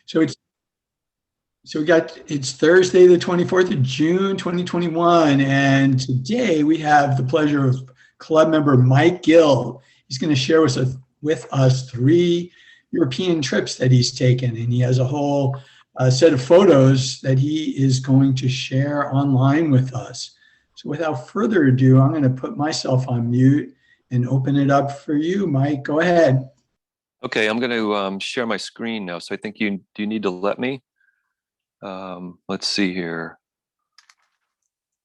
So it's it's Thursday, the 24th of June, 2021, and today we have the pleasure of club member Mike Gill. He's going to share with us 3 European trips that he's taken, and he has a whole set of photos that he is going to share online with us. So without further ado, I'm going to put myself on mute and open it up for you, Mike. Go ahead. Okay, I'm going to share my screen now. So I think you need to let me. Let's see here.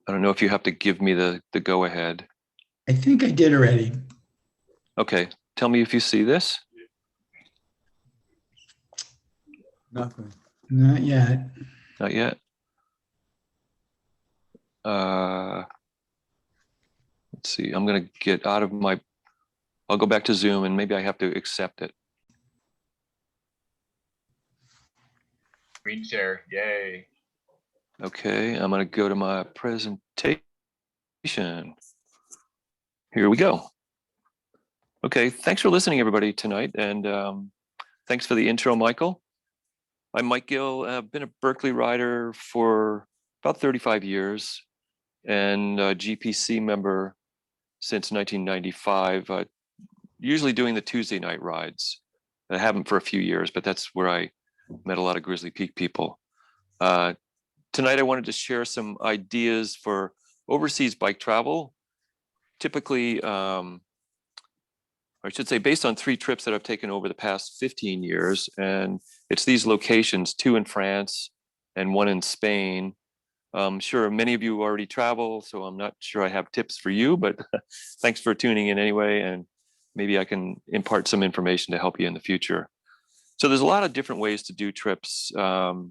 I don't know if you have to give me the go ahead. I think I did already. Okay, tell me if you see this. Nothing. Not yet. Not yet. Let's see. I'm going to get out of my. I'll go back to Zoom and maybe I have to accept it. Screen share, yay. Okay, I'm going to go to my presentation. Here we go. Okay, thanks for listening, everybody, tonight. And thanks for the intro, Michael. I'm Mike Gill. I've been a Berkeley rider for about 35 years and a GPC member since 1995, usually doing the Tuesday night rides. I haven't for a few years, but that's where I met a lot of Grizzly Peak people. Tonight, I wanted to share some ideas for overseas bike travel. Typically, I should say, based on 3 trips that I've taken over the past 15 years, and it's these locations, 2 in France and 1 in Spain. I'm sure many of you already travel, so I'm not sure I have tips for you, but thanks for tuning in anyway, and maybe I can impart some information to help you in the future. So there's a lot of different ways to do trips. You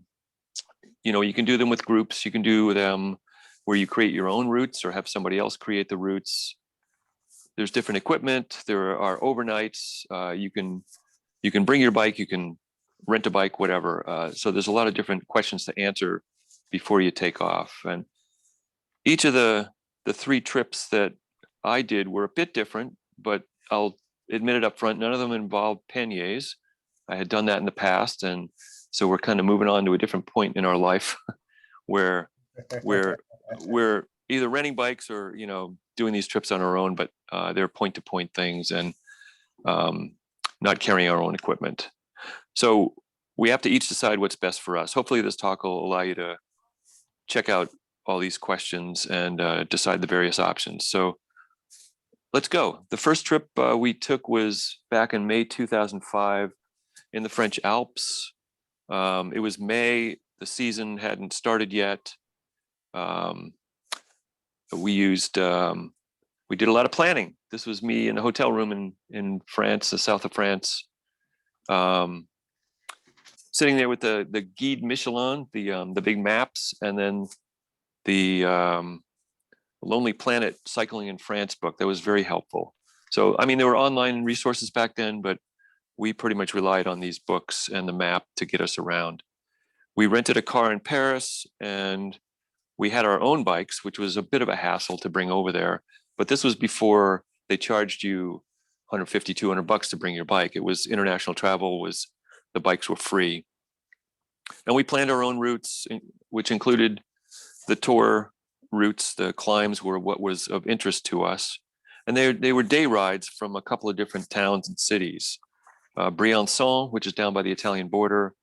can do them with groups. You can do them where you create your own routes or have somebody else create the routes. There's different equipment. There are overnights. You can bring your bike. You can rent a bike, whatever. So there's a lot of different questions to answer before you take off. And each of the 3 trips that I did were a bit different, but I'll admit it up front. None of them involved panniers. I had done that in the past, and so we're kind of moving on to a different point in our life where we're either renting bikes or doing these trips on our own, but they're point-to-point things and not carrying our own equipment. So we have to each decide what's best for us. Hopefully this talk will allow you to check out all these questions and decide the various options. So let's go. The first trip we took was back in May 2005 in the French Alps. It was May. The season hadn't started yet. We did a lot of planning. This was me in a hotel room in France, the south of France, sitting there with the Guide Michelin, the big maps, and then the Lonely Planet Cycling in France book. That was very helpful. So, I mean, there were online resources back then, but we pretty much relied on these books and the map to get us around. We rented a car in Paris and we had our own bikes, which was a bit of a hassle to bring over there. But this was before they charged you $150, $200 to bring your bike. It was international travel, the bikes were free. And we planned our own routes, which included the tour routes. The climbs were what was of interest to us. And they were day rides from a couple of different towns and cities. Briançon, which is down by the Italian border,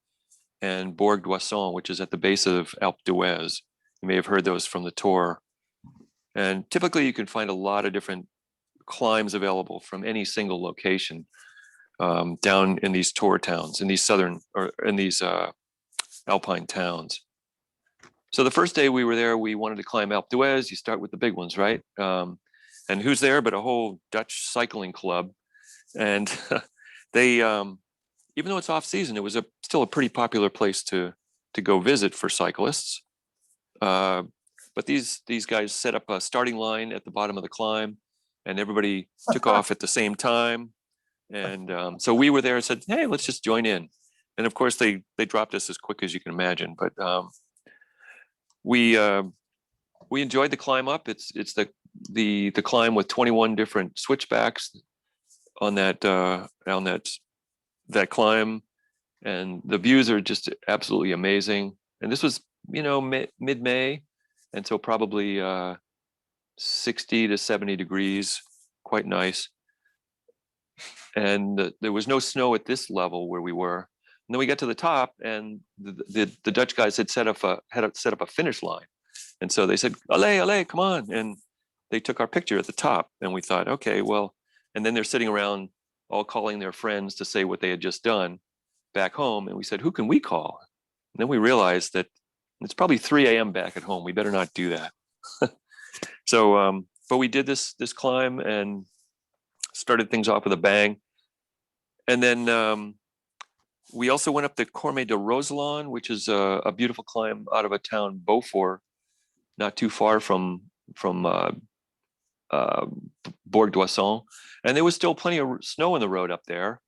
and Bourg d'Oisson, which is at the base of Alpe d'Huez. You may have heard those from the tour. And typically you can find a lot of different climbs available from any single location down in these tour towns, in these alpine towns. So the first day we were there, we wanted to climb Alpe d'Huez. You start with the big ones, right? And who's there but a whole Dutch cycling club. And they, even though it's off season, it was still a pretty popular place to go visit for cyclists. But these guys set up a starting line at the bottom of the climb, and everybody took off at the same time. And so we were there and said, "Hey, let's just join in." And of course, they dropped us as quick as you can imagine. But we enjoyed the climb up. It's the climb with 21 different switchbacks on that climb. and the views are just absolutely amazing. And this was, mid-May, and so probably 60 to 70 degrees, quite nice. And there was no snow at this level where we were. And then we got to the top, and the Dutch guys had set up a finish line, and so they said, "Allez, allez, come on!" And they took our picture at the top, and we thought, okay, well. And then they're sitting around, all calling their friends to say what they had just done back home, and we said, "Who can we call?" And then we realized that it's probably 3 a.m. back at home. We better not do that. So, but we did this climb and started things off with a bang, and then. We also went up the Cormet de Roselon, which is a beautiful climb out of a town, Beaufort, not too far from Bourg d'Oisson. And there was still plenty of snow on the road up there.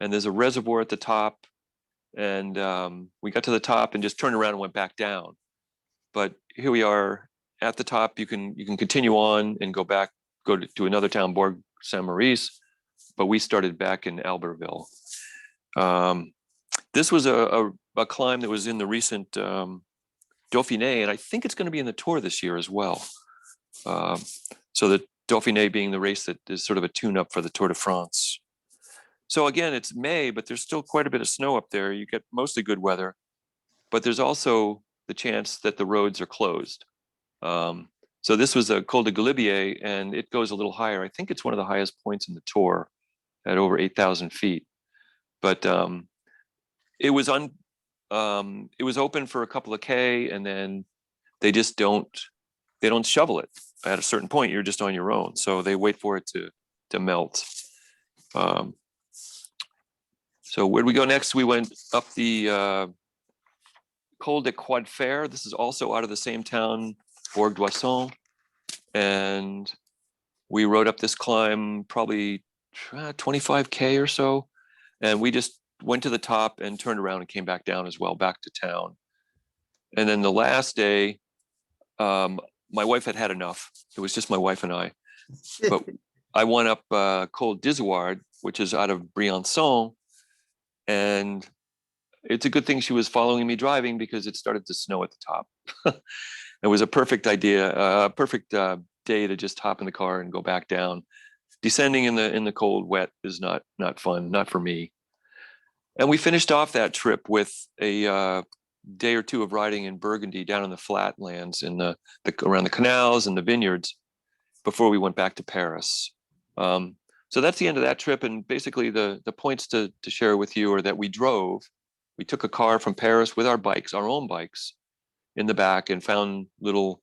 And there's a reservoir at the top. And we got to the top and just turned around and went back down. But here we are at the top. You can continue on and go to another town, Bourg Saint-Maurice. But we started back in Albertville. This was a climb that was in the recent Dauphiné, and I think it's going to be in the Tour this year as well. So the Dauphiné being the race that is sort of a tune-up for the Tour de France. So again, it's May, but there's still quite a bit of snow up there. You get mostly good weather, but there's also the chance that the roads are closed. So this was a Col de Galibier, and it goes a little higher. I think it's one of the highest points in the Tour at over 8,000 feet. But it was open for a couple of K, and then they don't shovel it. At a certain point, you're just on your own. So they wait for it to melt. So where did we go next? We went up the Col de Croix de Fer. This is also out of the same town, Bourg d'Oisson. And we rode up this climb probably 25K or so. And we just went to the top and turned around and came back down as well, back to town. And then the last day, my wife had enough. It was just my wife and I. But I went up Col d'Izoard, which is out of Briançon. And it's a good thing she was following me driving, because it started to snow at the top. It was a perfect day to just hop in the car and go back down. Descending in the cold, wet is not fun, not for me. And we finished off that trip with a day or two of riding in Burgundy, down in the flatlands, around the canals and the vineyards, before we went back to Paris. So that's the end of that trip. And basically the points to share with you are that we took a car from Paris with our own bikes, in the back, and found little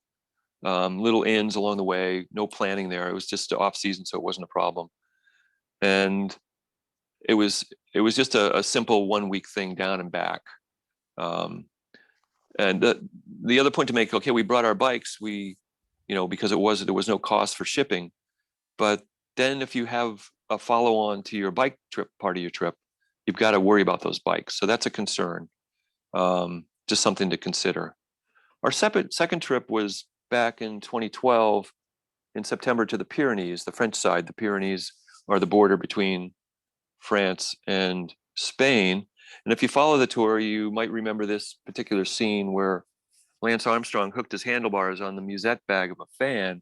inns along the way. No planning there. It was just off season, so it wasn't a problem. And it was just a simple 1 week thing down and back. And the other point to make, okay, we brought our bikes, because there was no cost for shipping. But then if you have a follow on to your bike trip, part of your trip, you've got to worry about those bikes. So that's a concern, just something to consider. Our second trip was back in 2012 in September to the Pyrenees, the French side. The Pyrenees are the border between France and Spain. And if you follow the tour, you might remember this particular scene where Lance Armstrong hooked his handlebars on the musette bag of a fan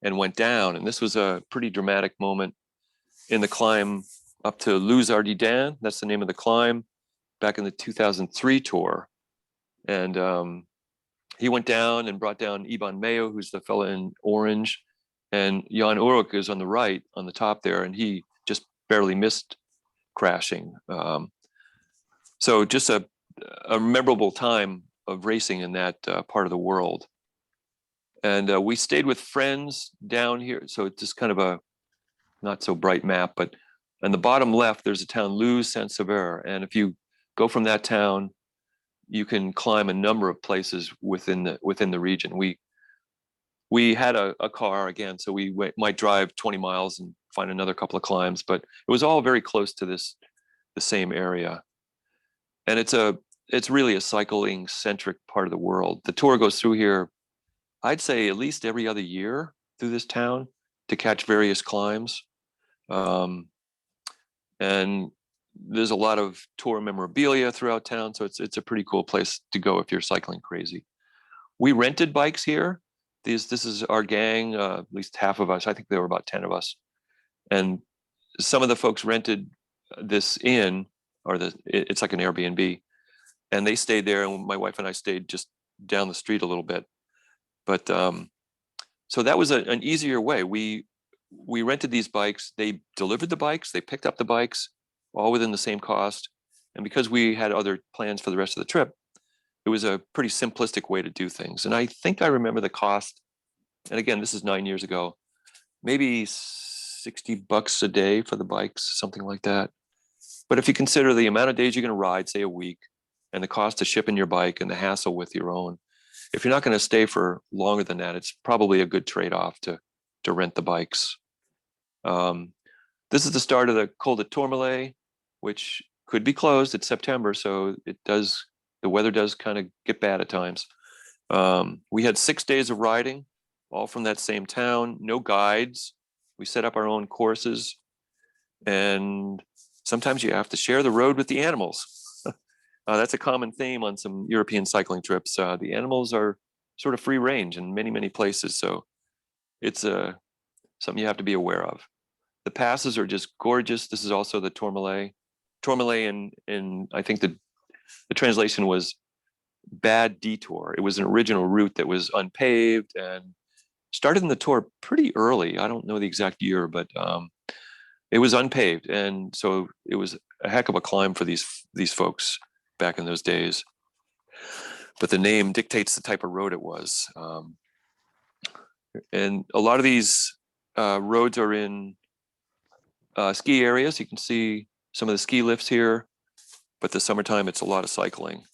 and went down. And this was a pretty dramatic moment in the climb up to Les Ardidans. That's the name of the climb, back in the 2003 tour. And he went down and brought down Iban Mayo, who's the fella in orange. And Jan Urup is on the right, on the top there, and he just barely missed crashing. So just a memorable time of racing in that part of the world. And we stayed with friends down here. So it's just kind of a not so bright map, but on the bottom left, there's a town, Luz Saint-Sever. And if you go from that town, you can climb a number of places within the region. We had a car again, so we might drive 20 miles and find another couple of climbs, but it was all very close to the same area. And it's really a cycling centric part of the world. The tour goes through here, I'd say at least every other year through this town to catch various climbs. And there's a lot of tour memorabilia throughout town, so it's a pretty cool place to go if you're cycling crazy. We rented bikes here. This is our gang, at least half of us. I think there were about 10 of us, and some of the folks rented this inn, or it's like an Airbnb, and they stayed there, and my wife and I stayed just down the street a little bit. But so that was an easier way. We rented these bikes. They delivered the bikes. They picked up the bikes, all within the same cost. And because we had other plans for the rest of the trip, it was a pretty simplistic way to do things. And I think I remember the cost. And again, this is 9 years ago, maybe $60 a day for the bikes, something like that. But if you consider the amount of days you're going to ride, say a week, and the cost of shipping your bike and the hassle with your own, if you're not going to stay for longer than that, it's probably a good trade-off to rent the bikes. This is the start of the Col de Tourmalet, which could be closed. It's September, so the weather does kind of get bad at times. We had 6 days of riding, all from that same town, no guides. We set up our own courses, and sometimes you have to share the road with the animals. That's a common theme on some European cycling trips. The animals are sort of free range in many, many places. So it's something you have to be aware of. The passes are just gorgeous. This is also the Tourmalet. Tourmalet in I think the translation was bad detour. It was an original route that was unpaved and started in the Tour pretty early. I don't know the exact year, but it was unpaved. And so it was a heck of a climb for these folks back in those days. But the name dictates the type of road it was. And a lot of these roads are in ski areas. You can see some of the ski lifts here, but the summertime, it's a lot of cycling.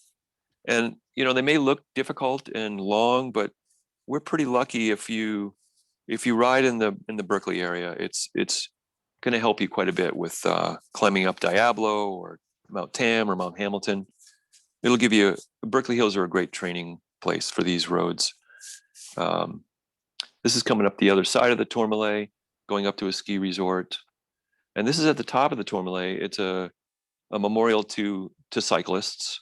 And, they may look difficult and long, but we're pretty lucky if you ride in the Berkeley area. It's going to help you quite a bit with climbing up Diablo or Mount Tam or Mount Hamilton. It'll give you, Berkeley Hills are a great training place for these roads. This is coming up the other side of the Tourmalet, going up to a ski resort. And this is at the top of the Tourmalet. It's a memorial to cyclists,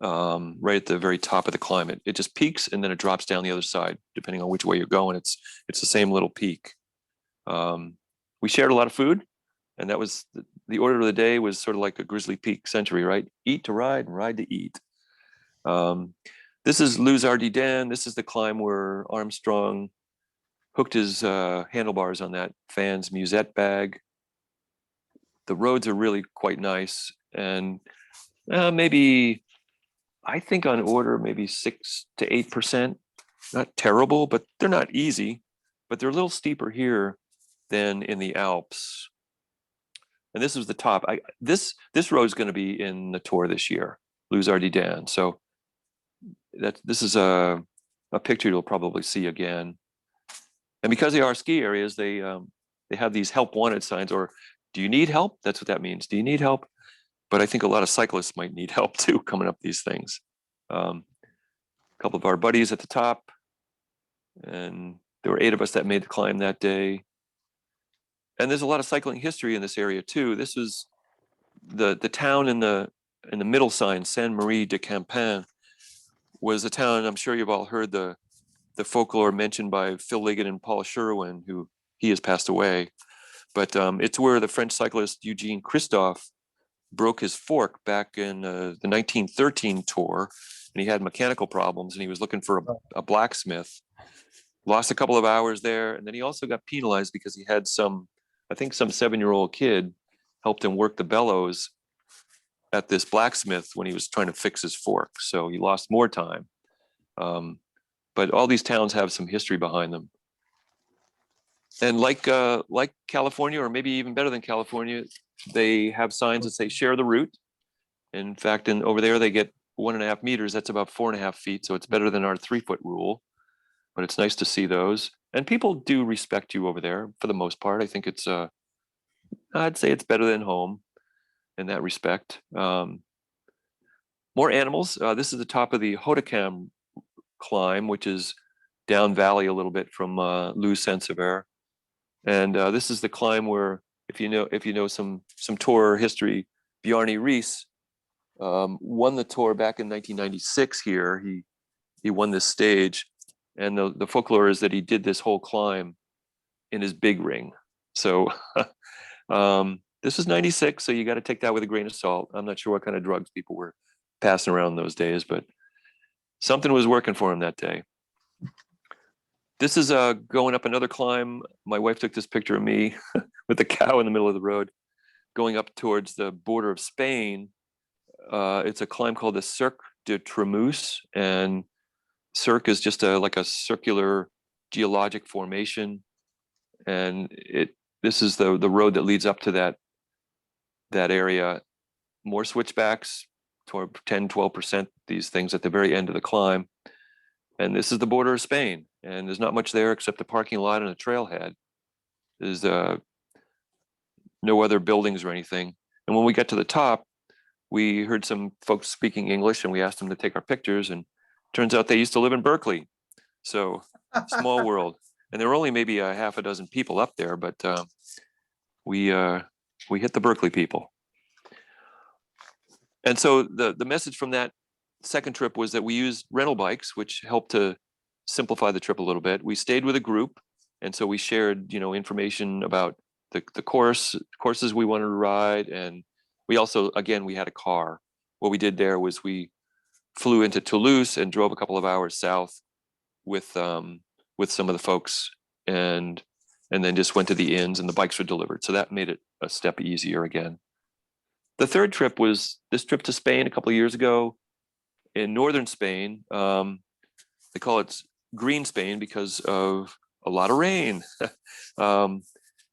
right at the very top of the climb. It just peaks and then it drops down the other side, depending on which way you're going. It's the same little peak. We shared a lot of food, and that was the order of the day was sort of like a Grizzly Peak century, right? Eat to ride and ride to eat. This is Les Ardiden. This is the climb where Armstrong hooked his handlebars on that fan's musette bag. The roads are really quite nice, and maybe, I think on order, maybe 6 to 8%. Not terrible, but they're not easy. But they're a little steeper here than in the Alps. And this is the top. This road is going to be in the Tour this year, Les Ardiden. So this is a picture you'll probably see again. And because they are ski areas, they have these help wanted signs, or do you need help? That's what that means. Do you need help? But I think a lot of cyclists might need help too coming up these things. A couple of our buddies at the top, and there were 8 of us that made the climb that day. And there's a lot of cycling history in this area too. This was the town in the middle sign, Saint-Marie-de-Campin, was a town. I'm sure you've all heard the folklore mentioned by Phil Liggett and Paul Sherwin, who he has passed away. But it's where the French cyclist Eugene Christophe broke his fork back in the 1913 Tour, and he had mechanical problems, and he was looking for a blacksmith. Lost a couple of hours there, and then he also got penalized because he had some 7-year-old kid helped him work the bellows at this blacksmith when he was trying to fix his fork. So he lost more time. But all these towns have some history behind them. And like California, or maybe even better than California, they have signs that say share the route. In fact, over there, they get 1.5 meters. That's about 4.5 feet. So it's better than our 3-foot rule. But it's nice to see those. And people do respect you over there for the most part. I think I'd say it's better than home in that respect. More animals. This is the top of the Hautacam climb, which is down valley a little bit from Luz Saint-Sever. And this is the climb where, if you know some tour history, Bjarne Riis won the tour back in 1996 here. He won this stage, and the folklore is that he did this whole climb in his big ring. So this was 96, so you got to take that with a grain of salt. I'm not sure what kind of drugs people were passing around those days, but something was working for him that day. This is going up another climb. My wife took this picture of me with the cow in the middle of the road going up towards the border of Spain. It's a climb called the Cirque de Trémousse, and Cirque is just like a circular geologic formation, and this is the road that leads up to that area. More switchbacks, 10-12%, these things at the very end of the climb. And this is the border of Spain, and there's not much there except a parking lot and a trailhead. There's no other buildings or anything. And when we got to the top, we heard some folks speaking English, and we asked them to take our pictures, and turns out they used to live in Berkeley. So small world. And there were only maybe a half a dozen people up there, but we hit the Berkeley people. And so the message from that second trip was that we used rental bikes, which helped to simplify the trip a little bit. We stayed with a group, and so we shared, information about the courses we wanted to ride, and we also, again, we had a car. What we did there was we flew into Toulouse and drove a couple of hours south with some of the folks, and then just went to the inns, and the bikes were delivered. So that made it a step easier again. The third trip was this trip to Spain a couple of years ago. In northern Spain, they call it green Spain because of a lot of rain.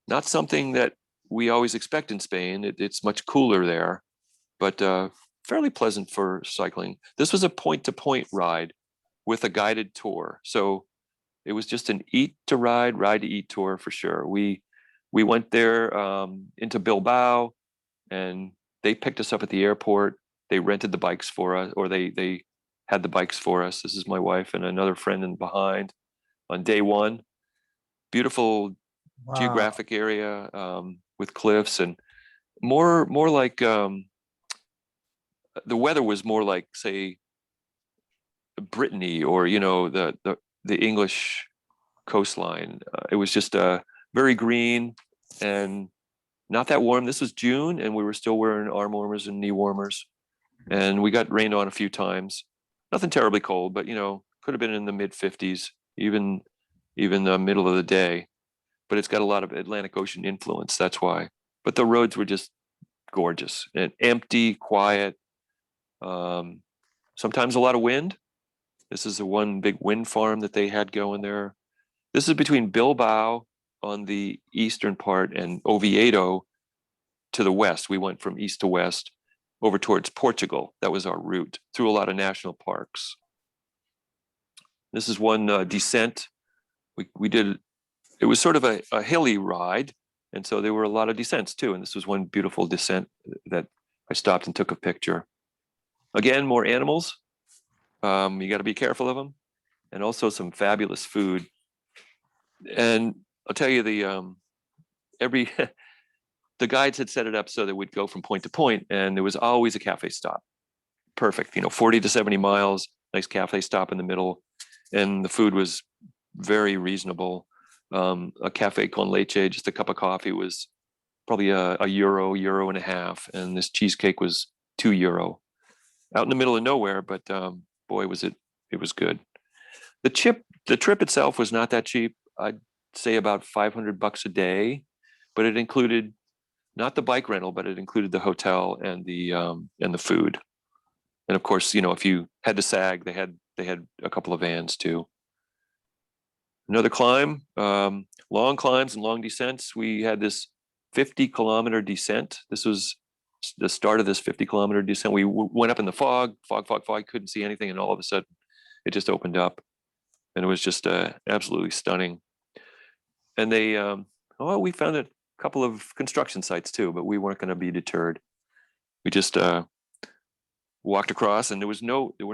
Not something that we always expect in Spain. It's much cooler there, but fairly pleasant for cycling. This was a point-to-point ride with a guided tour. So it was just an eat to ride, ride to eat tour for sure. We went there into Bilbao, and they picked us up at the airport. They rented the bikes for us, or they had the bikes for us. This is my wife and another friend in behind on day one. Beautiful Wow. geographic area with cliffs, and more like the weather was more like, say, Brittany or the English coastline. It was just very green and not that warm. This was June, and we were still wearing arm warmers and knee warmers, and we got rained on a few times. Nothing terribly cold, but could have been in the mid 50s, even the middle of the day. But it's got a lot of Atlantic Ocean influence. That's why. But the roads were just gorgeous and empty, quiet. Sometimes a lot of wind. This is the one big wind farm that they had going there. This is between Bilbao on the eastern part and Oviedo to the west. We went from east to west over towards Portugal. That was our route, through a lot of national parks. This is one descent. We did, it was sort of a hilly ride, and so there were a lot of descents too. And this was one beautiful descent that I stopped and took a picture. Again, more animals. You got to be careful of them, and also some fabulous food. And I'll tell you, the guides had set it up so that we'd go from point to point, and there was always a cafe stop. Perfect, 40 to 70 miles, nice cafe stop in the middle, and the food was very reasonable. A cafe con leche, just a cup of coffee, was probably a euro and a half, and this cheesecake was €2. Out in the middle of nowhere, but boy, was it was good. The trip itself was not that cheap. I'd say about $500 a day, but it included not the bike rental, but it included the hotel and the food. And of course, if you had to sag, they had a couple of vans too. Another climb, long climbs and long descents. We had this 50-kilometer descent. This was the start of this 50-kilometer descent. We went up in the fog, couldn't see anything, and all of a sudden it just opened up, and it was just absolutely stunning. And we found a couple of construction sites too, but we weren't going to be deterred. We just walked across, and there were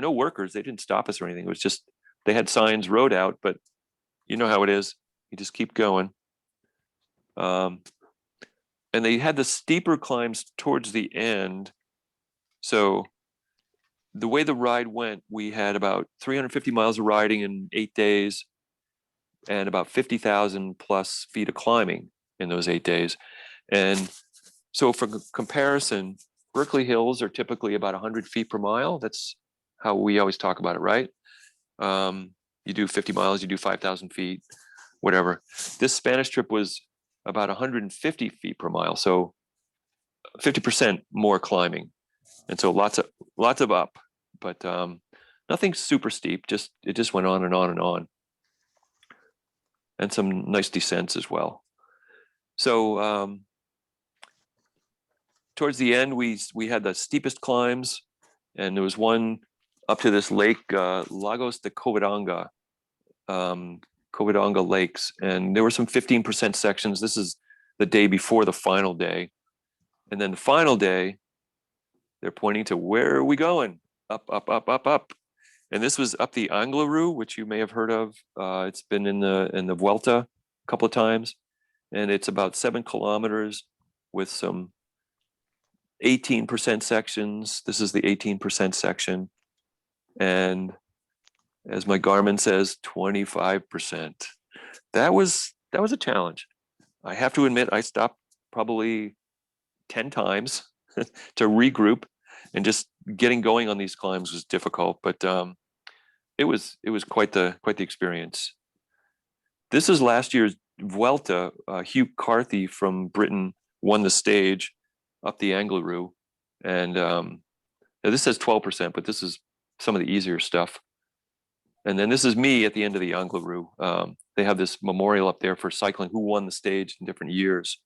no workers. They didn't stop us or anything. It was just, they had signs, road out, but you know how it is. You just keep going. and they had the steeper climbs towards the end. So the way the ride went, we had about 350 miles of riding in 8 days and about 50,000 plus feet of climbing in those 8 days. And so for comparison, Berkeley Hills are typically about 100 feet per mile. That's how we always talk about it, right? You do 50 miles, you do 5,000 feet, whatever. This Spanish trip was about 150 feet per mile. So 50% more climbing. And so lots of up, but nothing super steep. It just went on and on and on, and some nice descents as well. So towards the end, we had the steepest climbs, and there was one up to this lake, Lagos de Covadonga, Covadonga Lakes, and there were some 15% sections. This is the day before the final day, and then the final day, they're pointing to where are we going? Up, up, up, up, up. And this was up the Angleroo, which you may have heard of. It's been in the Vuelta a couple of times. And it's about 7 kilometers with some 18% sections. This is the 18% section. And as my Garmin says, 25%. That was a challenge. I have to admit, I stopped probably 10 times to regroup, and just getting going on these climbs was difficult, but it was quite the experience. This is last year's Vuelta. Hugh Carthy from Britain won the stage up the Angleroo, and this says 12%, but this is some of the easier stuff. And then this is me at the end of the Angleroo. They have this memorial up there for cycling who won the stage in different years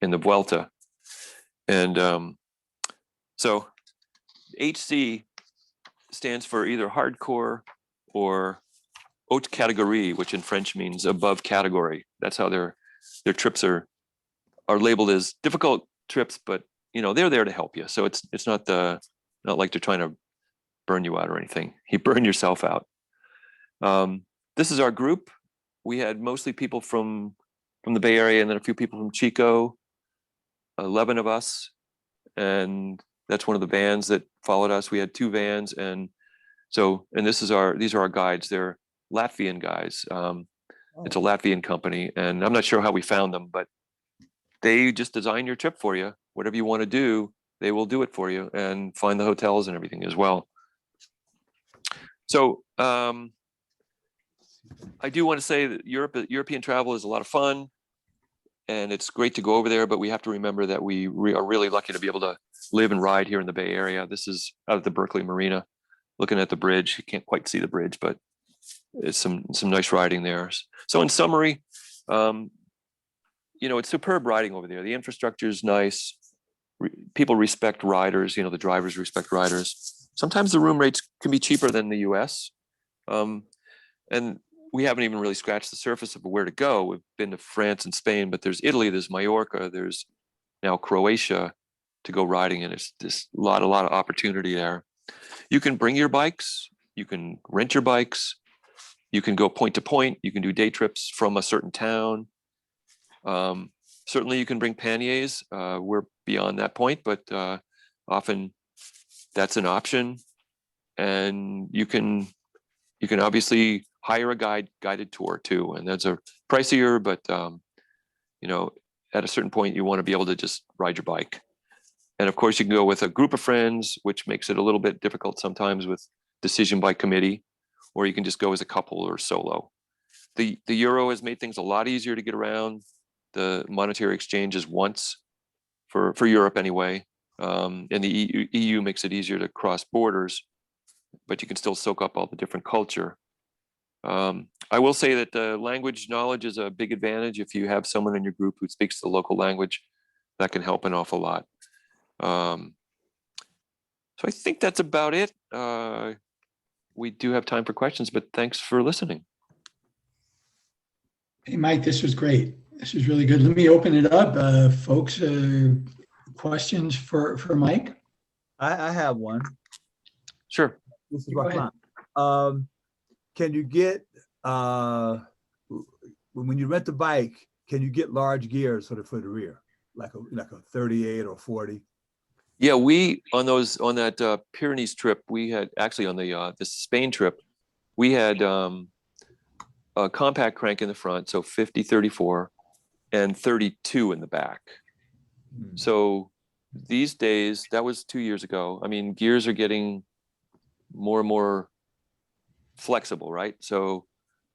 in the Vuelta. And so HC stands for either hardcore or haute catégorie, which in French means above category. That's how their trips are labeled as difficult trips, but they're there to help you. So it's not like they're trying to burn you out or anything. You burn yourself out. This is our group. We had mostly people from the Bay Area and then a few people from Chico, 11 of us. And that's one of the vans that followed us. We had 2 vans. And these are our guides. They're Latvian guys. It's a Latvian company. And I'm not sure how we found them, but they just design your trip for you. Whatever you want to do, they will do it for you and find the hotels and everything as well. So I do want to say that European travel is a lot of fun, and it's great to go over there, but we have to remember that we are really lucky to be able to live and ride here in the Bay Area. This is out at the Berkeley Marina, looking at the bridge. You can't quite see the bridge, but it's some nice riding there. So in summary, it's superb riding over there. The infrastructure is nice. People respect riders. The drivers respect riders. Sometimes the room rates can be cheaper than the US. And we haven't even really scratched the surface of where to go. We've been to France and Spain, but there's Italy, there's Mallorca, there's now Croatia to go riding, and it's just a lot of opportunity there. You can bring your bikes, you can rent your bikes, you can go point to point, you can do day trips from a certain town. Certainly you can bring panniers. We're beyond that point, but often that's an option. And you can obviously hire a guided tour too, and that's a pricier, but at a certain point you want to be able to just ride your bike. And of course you can go with a group of friends, which makes it a little bit difficult sometimes with decision by committee, or you can just go as a couple or solo. The euro has made things a lot easier to get around. The monetary exchange is once for Europe anyway, and the EU makes it easier to cross borders, but you can still soak up all the different culture. I will say that the language knowledge is a big advantage. If you have someone in your group who speaks the local language, that can help an awful lot. So I think that's about it. We do have time for questions, but thanks for listening. Hey, Mike, this was great. This is really good. Let me open it up. Folks, questions for Mike? I have one. Sure. This is Go ahead. Rahman. Can you get, when you rent the bike, can you get large gears for the rear? like a 38 or 40. Yeah, we on that Pyrenees trip, we had actually on the Spain trip, we had a compact crank in the front, so 50, 34, and 32 in the back. So these days, that was 2 years ago. I mean, gears are getting more and more flexible, right? So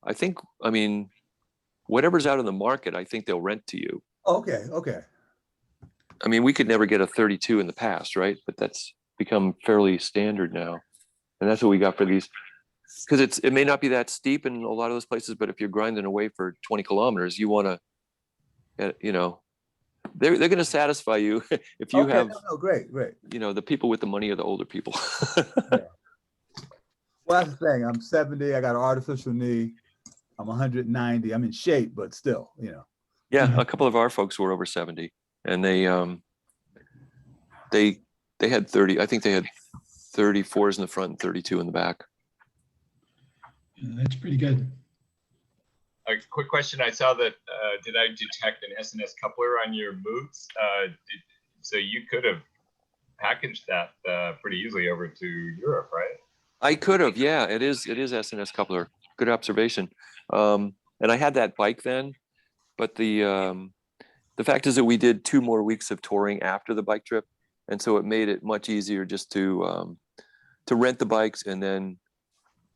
I think, I mean, whatever's out in the market, I think they'll rent to you. Okay, okay. I mean, we could never get a 32 in the past, right? But that's become fairly standard now. And that's what we got for these. Because it may not be that steep in a lot of those places, but if you're grinding away for 20 kilometers, you want to, you know, they're going to satisfy you if you have, great. you know, the people with the money or the older people. Yeah. Well, that's the thing. I'm 70. I got an artificial knee. I'm 190. I'm in shape, but still, you know. Yeah, a couple of our folks were over 70, and they had 30. I think they had 34s in the front and 32 in the back. Yeah, that's pretty good. A quick question. I saw that, did I detect an S&S coupler on your moods? So you could have packaged that pretty easily over to Europe, right? I could have, yeah. It is S&S coupler. Good observation. And I had that bike then, but the fact is that we did 2 more weeks of touring after the bike trip, and so it made it much easier just to rent the bikes and then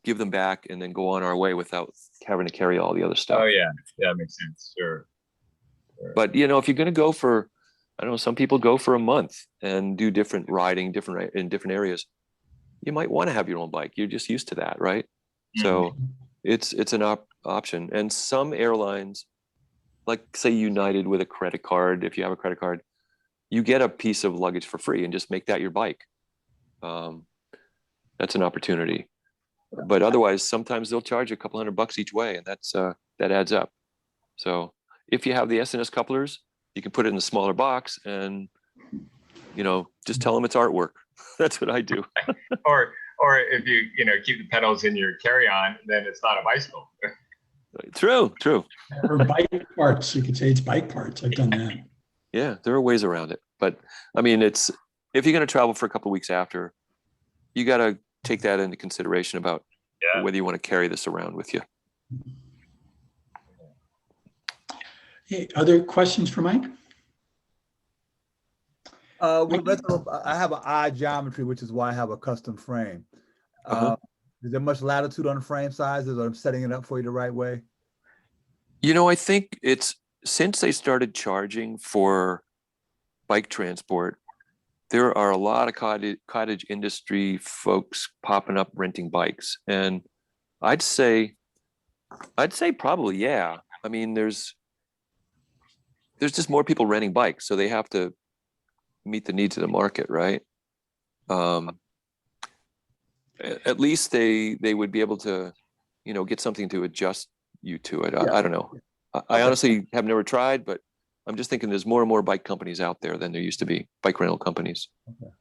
give them back and then go on our way without having to carry all the other stuff. Oh yeah, that makes sense. Sure. But you know, if you're going to go for, I don't know, some people go for a month and do different riding, in different areas. You might want to have your own bike. You're just used to that, right? Mm-hmm. So it's an option. And some airlines, like say United with a credit card, if you have a credit card, you get a piece of luggage for free and just make that your bike. That's an opportunity. But otherwise, sometimes they'll charge a couple $100 each way, and that adds up. So if you have the S&S couplers, you can put it in the smaller box and, you know, just tell them it's artwork. That's what I do. Or if you keep the pedals in your carry-on, then it's not a bicycle. True. Or bike parts. You could say it's bike parts. I've done that. Yeah, there are ways around it. But I mean, if you're going to travel for a couple of weeks after, you got to take that into consideration about whether you want to carry this around with you. Hey, other questions for Mike? I have an odd geometry, which is why I have a custom frame. Is there much latitude on the frame sizes, or I'm setting it up for you the right way? You know, I think it's since they started charging for bike transport, there are a lot of cottage industry folks popping up renting bikes. And I'd say probably, yeah. I mean, there's just more people renting bikes, so they have to meet the needs of the market, right? At least they would be able to, you know, get something to adjust you to it. I don't know. I honestly have never tried, but I'm just thinking there's more and more bike companies out there than there used to be, bike rental companies. Okay.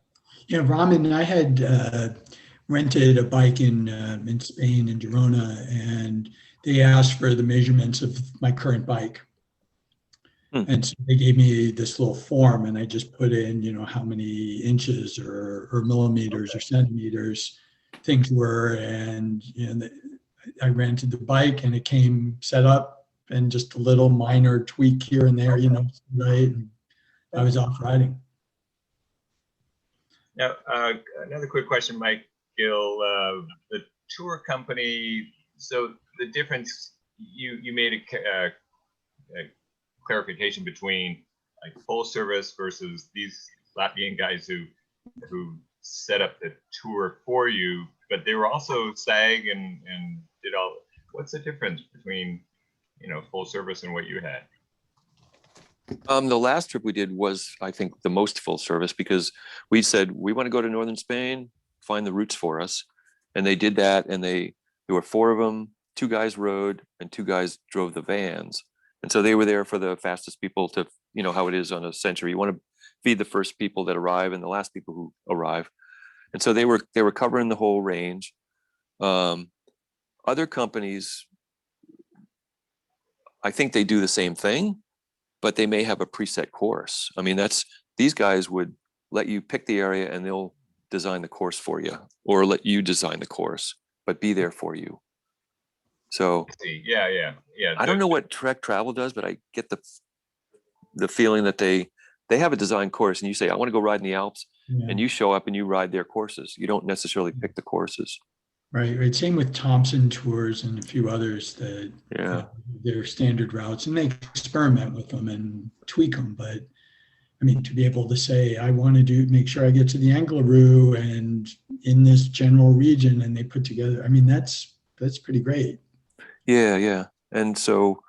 Yeah, Raman, I had rented a bike in Spain, in Girona, and they asked for the measurements of my current bike. And so they gave me this little form, and I just put in, you know, how many inches or millimeters or centimeters things were. And you know, I rented the bike, and it came set up, and just a little minor tweak here and there, you know, right? And I was off riding. Now, another quick question, Mike Gill, the tour company. So the difference, you made a clarification between like full service versus these Latvian guys who set up the tour for you, but they were also SAG and did all. What's the difference between, you know, full service and what you had? The last trip we did was, I think, the most full service, because we said we want to go to northern Spain, find the routes for us, and they did that. And there were 4 of them. 2 guys rode and 2 guys drove the vans, and so they were there for the fastest people to, you know, how it is on a century. You want to feed the first people that arrive and the last people who arrive, and so they were covering the whole range. Other companies, I think they do the same thing, but they may have a preset course. I mean, these guys would let you pick the area and they'll design the course for you, or let you design the course, but be there for you. So yeah. I don't know what Trek Travel does, but I get the feeling that they have a design course and you say, I want to go ride in the Alps, and you show up and you ride their courses. You don't necessarily pick the courses. Right. Same with Thompson Tours and a few others that they're standard routes, and they experiment with them and tweak them. But I mean, to be able to say, I want to make sure I get to the Angleroo and in this general region, and they put together, I mean, that's pretty great. Yeah. And so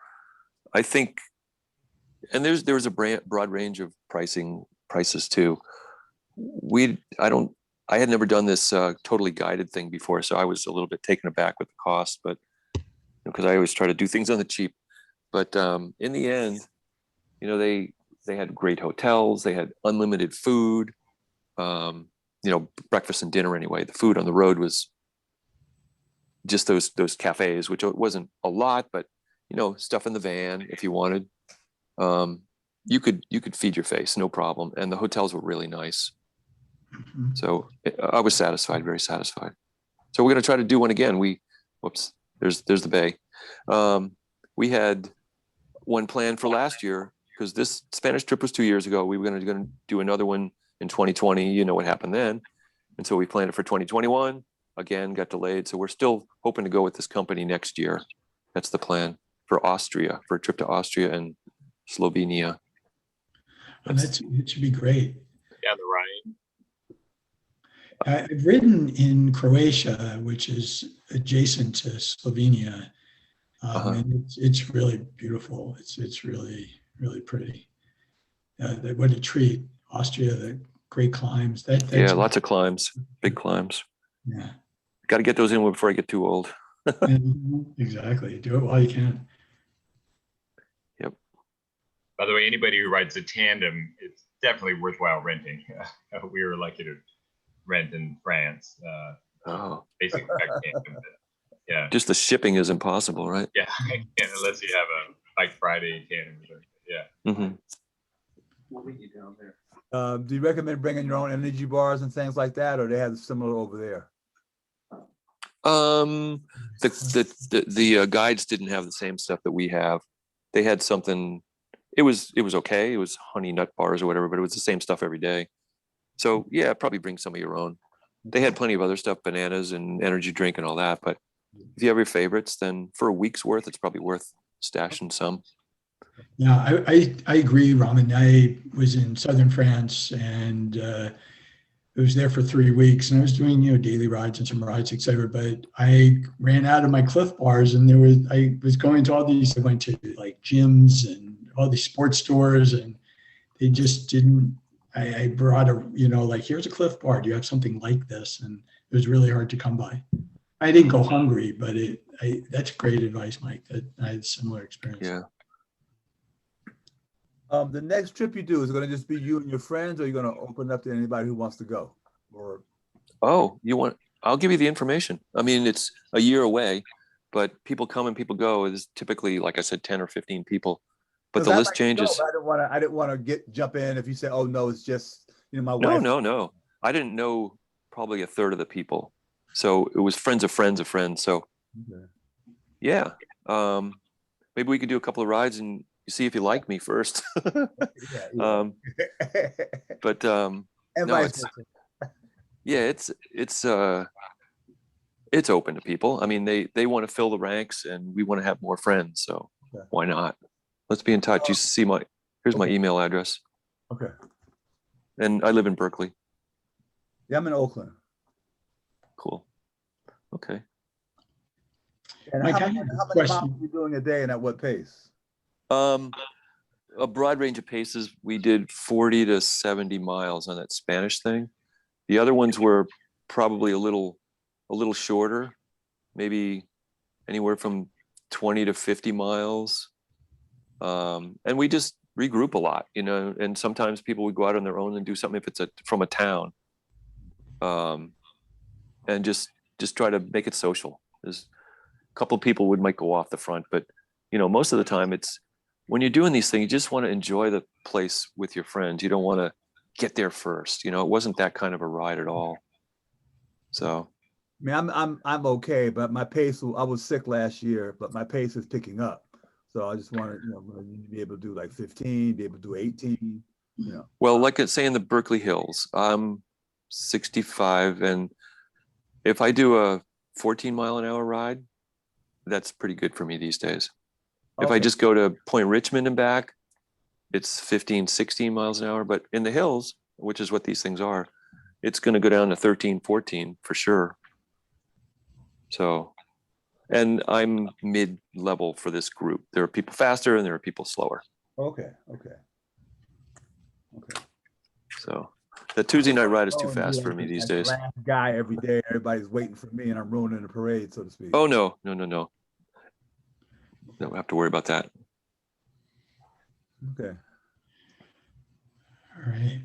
I think, and there's a broad range of prices too. I had never done this totally guided thing before, so I was a little bit taken aback with the cost, but because I always try to do things on the cheap. But in the end, they had great hotels, they had unlimited food, breakfast and dinner anyway. The food on the road was just those cafes, which wasn't a lot, but stuff in the van if you wanted. You could feed your face, no problem. And the hotels were really nice. So I was satisfied, very satisfied. So we're going to try to do one again. There's the bay. We had one planned for last year because this Spanish trip was 2 years ago. We were going to do another one in 2020. You know what happened then. And so we planned it for 2021. Again, got delayed. So we're still hoping to go with this company next year. That's the plan for Austria, for a trip to Austria and Slovenia. It should be great. Yeah, the Rhine. I've ridden in Croatia, which is adjacent to Slovenia, and it's really beautiful. It's really, really pretty. What a treat! Austria, the great climbs. Lots of climbs, big climbs. Yeah, got to get those in before I get too old. Exactly. Do it while you can. Yep. By the way, anybody who rides a tandem, it's definitely worthwhile renting. We were lucky to rent in France. Basic tandem. Yeah. Just the shipping is impossible, right? Yeah, unless you have a Bike Friday tandem. Yeah. Mm-hmm. What would you down there? Do you recommend bringing your own energy bars and things like that, or they have similar over there? The guides didn't have the same stuff that we have. They had something. It was okay. It was honey nut bars or whatever, but it was the same stuff every day. So yeah, probably bring some of your own. They had plenty of other stuff, bananas and energy drink and all that. But if you have your favorites, then for a week's worth, it's probably worth stashing some. Yeah, I agree, Raman. I was in southern France and I was there for 3 weeks, and I was doing daily rides and some rides, etc. But I ran out of my Cliff Bars, and I was going to all these. I went to like gyms and all these sports stores, and they just didn't. I brought here's a Cliff Bar. Do you have something like this? And it was really hard to come by. I didn't go hungry, but that's great advice, Mike. That I had a similar experience. Yeah. The next trip you do, is it going to just be you and your friends, or are you going to open up to anybody who wants to go? Or I'll give you the information. I mean, it's a year away, but people come and people go. It's typically, like I said, 10 or 15 people, but the list changes. I didn't want to jump in if you say, oh no, it's just my wife. No. I didn't know probably a third of the people. So it was friends of friends of friends. So yeah, maybe we could do a couple of rides and you see if you like me first. But it's open to people. I mean, they want to fill the ranks, and we want to have more friends. So why not? Let's be in touch. You see here's my email address. Okay. And I live in Berkeley. Yeah, I'm in Oakland. Cool. Okay. And Mike, how many miles are you doing a day and at what pace? A broad range of paces. We did 40 to 70 miles on that Spanish thing. The other ones were probably a little shorter, maybe anywhere from 20 to 50 miles. And we just regroup a lot, and sometimes people would go out on their own and do something if it's from a town. And just try to make it social. There's a couple of people might go off the front, but most of the time it's when you're doing these things, you just want to enjoy the place with your friends. You don't want to get there first. You know, it wasn't that kind of a ride at all. So, I mean, I'm okay, but my pace. I was sick last year, but my pace is picking up. So I just want to, be able to do like 15, be able to do 18. Well, like I say in the Berkeley Hills, I'm 65, and if I do a 14-mile-an-hour ride, that's pretty good for me these days. If I just go to Point Richmond and back, it's 15, 16 miles an hour. But in the hills, which is what these things are, it's going to go down to 13, 14 for sure. So, and I'm mid-level for this group. There are people faster and there are people slower. Okay. So the Tuesday night ride is too fast for me these days. Last guy every day, everybody's waiting for me, and I'm ruining the parade, so to speak. Oh no. Don't have to worry about that. Okay. All right.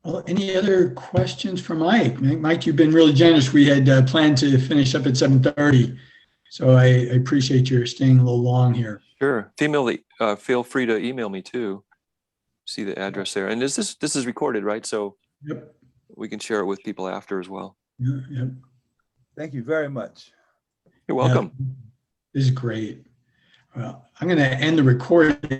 Well, any other questions for Mike? Mike, you've been really generous. We had planned to finish up at 7:30, so I appreciate your staying a little long here. Sure. Feel free to email me too. See the address there. And this is recorded, right? So Yep. we can share it with people after as well. Yep. Thank you very much. You're welcome. Yeah, this is great. Well, I'm going to end the recording.